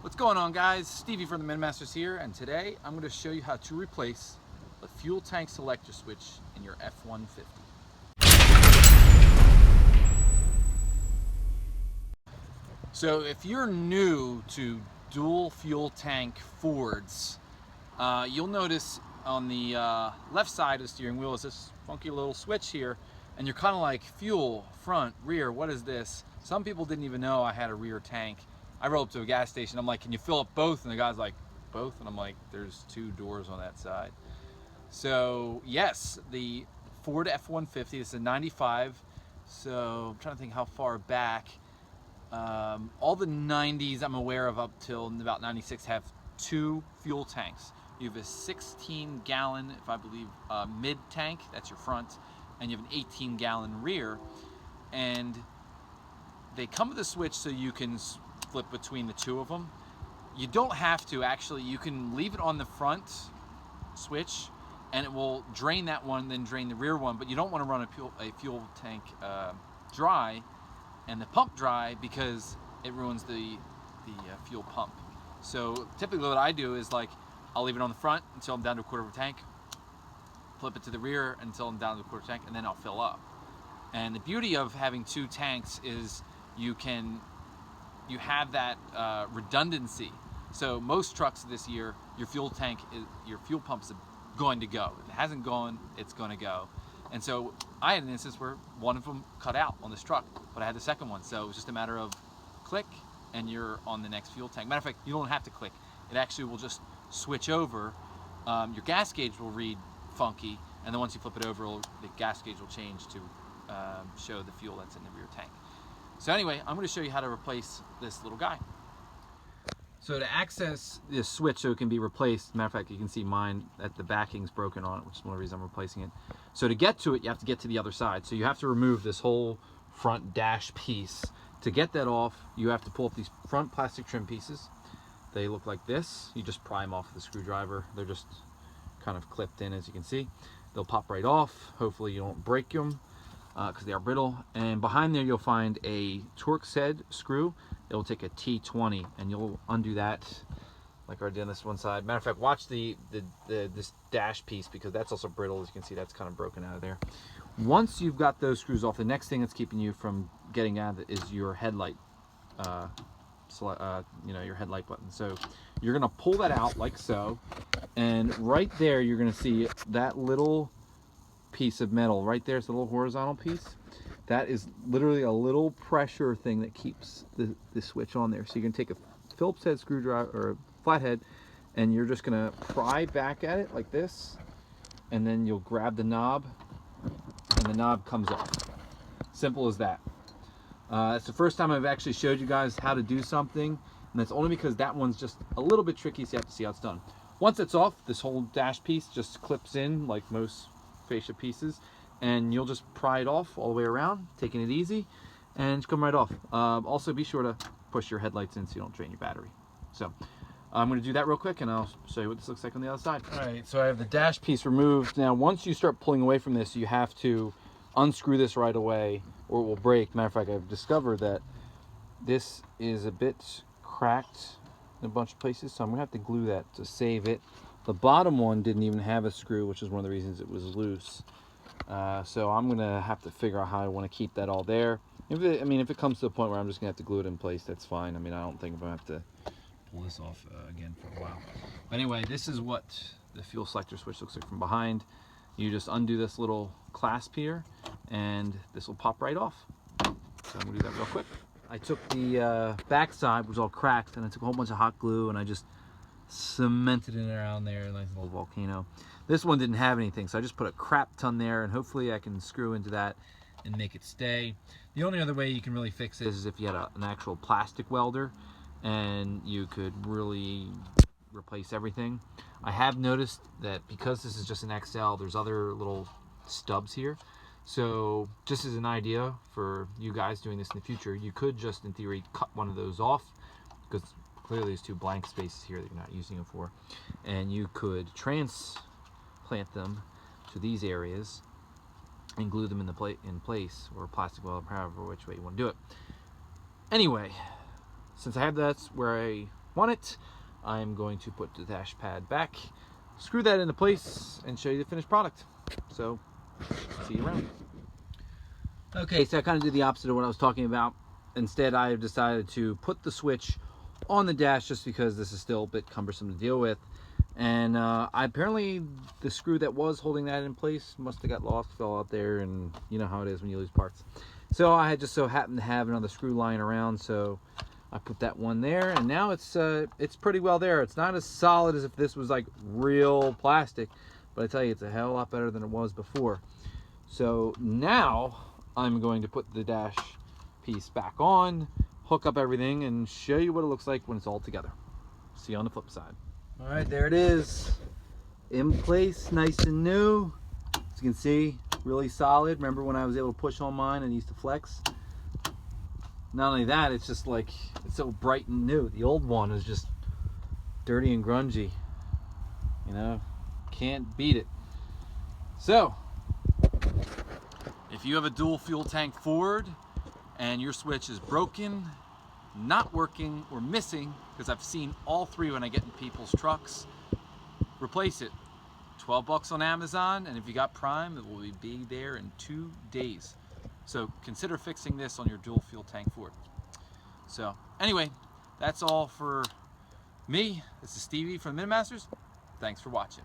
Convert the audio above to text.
What's going on, guys? Stevie from the Min Masters here, and today I'm going to show you how to replace the fuel tank selector switch in your F-150. So if you're new to dual fuel tank Fords, you'll notice on the left side of the steering wheel is this funky little switch here, and you're kind of like, fuel, front, rear, what is this? Some people didn't even know I had a rear tank. I rolled up to a gas station, I'm like, can you fill up both? And the guy's like, both? And I'm like, there's two doors on that side. So yes, the Ford F150, it's a 95, so I'm trying to think how far back. All the 90s I'm aware of up till about 96 have two fuel tanks. You have a 16-gallon, if I believe, mid tank, that's your front, and you have an 18-gallon rear. And they come with a switch so you can flip between the two of them. You don't have to, actually. You can leave it on the front switch and it will drain that one, then drain the rear one, but you don't want to run a fuel tank dry and the pump dry, because it ruins the fuel pump. So typically what I do is, like, I'll leave it on the front until I'm down to a quarter of a tank, flip it to the rear until I'm down to a quarter tank, and then I'll fill up. And the beauty of having two tanks is you have that redundancy. So most trucks this year, your fuel pump is going to go. If it hasn't gone, it's going to go. And so I had an instance where one of them cut out on this truck, but I had the second one. So it was just a matter of click and you're on the next fuel tank. Matter of fact, you don't have to click. It actually will just switch over. Your gas gauge will read funky, and then once you flip it over, the gas gauge will change to show the fuel that's in the rear tank. So anyway, I'm going to show you how to replace this little guy. So to access this switch so it can be replaced, matter of fact, you can see mine, that the backing's broken on it, which is one of the reasons I'm replacing it. So to get to it, you have to get to the other side. So you have to remove this whole front dash piece. To get that off, you have to pull up these front plastic trim pieces. They look like this. You just pry them off with a screwdriver. They're just kind of clipped in, as you can see. They'll pop right off. Hopefully you don't break them, because they are brittle. And behind there you'll find a Torx head screw. It'll take a T20, and you'll undo that like I did on this one side. Matter of fact, watch this dash piece, because that's also brittle. As you can see, that's kind of broken out of there. Once you've got those screws off, the next thing that's keeping you from getting out of it is your headlight, your headlight button. So you're gonna pull that out like so, and right there you're gonna see that little piece of metal right there. It's a little horizontal piece. That is literally a little pressure thing that keeps the switch on there. So you can take a Phillips head screwdriver or a flathead, and you're just gonna pry back at it like this, and then you'll grab the knob, and the knob comes off. Simple as that. It's the first time I've actually showed you guys how to do something, and that's only because that one's just a little bit tricky, so you have to see how it's done. Once it's off, this whole dash piece just clips in like most fascia pieces, and you'll just pry it off all the way around, taking it easy, and come right off. Also, be sure to push your headlights in so you don't drain your battery. So I'm going to do that real quick, and I'll show you what this looks like on the other side. All right, so I have the dash piece removed. Now, once you start pulling away from this, you have to unscrew this right away, or it will break. Matter of fact, I've discovered that this is a bit cracked in a bunch of places, so I'm gonna have to glue that to save it. The bottom one didn't even have a screw, which is one of the reasons it was loose. So I'm gonna have to figure out how I want to keep that all there. If it comes to the point where I'm just gonna have to glue it in place, that's fine. I mean, I don't think I'm gonna have to pull this off again for a while. But anyway, this is what the fuel selector switch looks like from behind. You just undo this little clasp here, and this will pop right off. So I'm gonna do that real quick. I took the back side, which was all cracked, and I took a whole bunch of hot glue, and I just cemented it around there, a nice little volcano. This one didn't have anything, so I just put a crap ton there, and hopefully I can screw into that and make it stay. The only other way you can really fix this is if you had an actual plastic welder, and you could really replace everything. I have noticed that because this is just an XL, there's other little stubs here. So just as an idea for you guys doing this in the future, you could just, in theory, cut one of those off, because clearly there's two blank spaces here that you're not using them for, and you could transplant them to these areas and glue them in place, or plastic welder, however which way you want to do it. Anyway, since I have that's where I want it. I'm going to put the dash pad back, screw that into place, and show you the finished product. So, see you around. Okay, so I kind of did the opposite of what I was talking about. Instead, I have decided to put the switch on the dash just because this is still a bit cumbersome to deal with. And apparently the screw that was holding that in place must have got lost, fell out there, and you know how it is when you lose parts. So I had just so happened to have another screw lying around, so I put that one there, and now it's pretty well there. It's not as solid as if this was like real plastic, but I tell you, it's a hell of a lot better than it was before. So now I'm going to put the dash piece back on, hook up everything, and show you what it looks like when it's all together. See you on the flip side. All right, there it is, in place, nice and new. As you can see, really solid. Remember when I was able to push on mine and used to flex? Not only that, it's just like, it's so bright and new. The old one is just dirty and grungy. You know, can't beat it. So, if you have a dual fuel tank Ford and your switch is broken, not working, or missing, because I've seen all three when I get in people's trucks, replace it. 12 bucks on Amazon, and if you got Prime, it will be there in 2 days. So consider fixing this on your dual fuel tank Ford. So anyway, that's all for me. This is Stevie from the Minimasters. Thanks for watching.